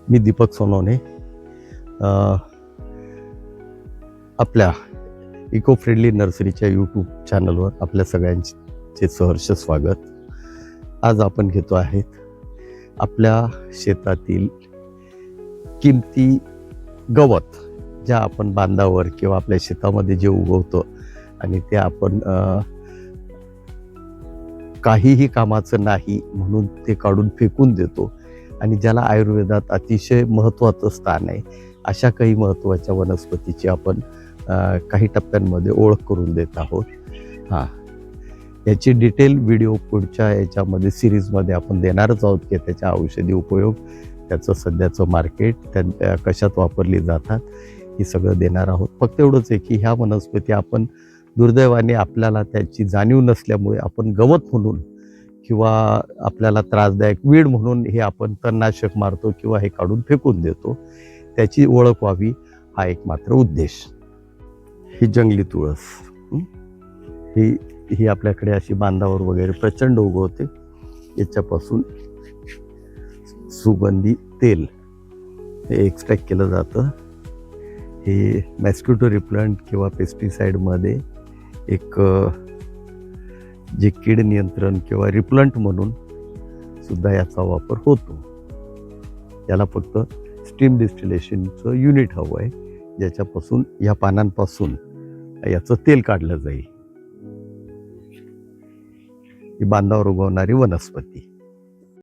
मी दीपक सोनवणे. आपल्या eco friendly नर्सरीच्या YouTube चॅनलवर आपल्या सगळ्यांचे सहर्ष स्वागत. आज आपण घेतो आहेत आपल्या शेतातील किमती गवत, ज्या आपण बांधावर किंवा आपल्या शेतामध्ये जे उगवतो आणि ते आपण काहीही कामाचं नाही म्हणून ते काढून फेकून देतो आणि ज्याला आयुर्वेदात अतिशय महत्त्वाचं स्थान आहे, अशा काही महत्त्वाच्या वनस्पतीची आपण काही टप्प्यांमध्ये ओळख करून देत आहोत. याची डिटेल व्हिडिओ पुढच्या याच्यामध्ये सिरीजमध्ये आपण देणारच आहोत की त्याच्या औषधी उपयोग, त्याचं सध्याचं मार्केट, त्या कशात वापरली जातात, हे सगळं देणार आहोत. फक्त एवढंच आहे की ह्या वनस्पती आपण दुर्दैवाने आपल्याला त्याची जाणीव नसल्यामुळे आपण गवत म्हणून किंवा आपल्याला त्रासदायक वीड म्हणून हे आपण तणनाशक मारतो किंवा हे काढून फेकून देतो. त्याची ओळख व्हावी हा एक मात्र उद्देश. ही जंगली तुळस, ही आपल्याकडे अशी बांधावर वगैरे प्रचंड उगवते. याच्यापासून सुगंधी तेल हे एक्स्ट्रॅक्ट केलं जातं. हे मॅस्किटो रिप्लंट किंवा पेस्टिसाईडमध्ये एक जे कीड नियंत्रण किंवा रिप्लंट म्हणून सुद्धा याचा वापर होतो. याला फक्त स्टीम डिस्टिलेशनचं युनिट हवं आहे, ज्याच्यापासून या पानांपासून याचं तेल काढलं जाईल. ही बांधावर उगवणारी वनस्पती.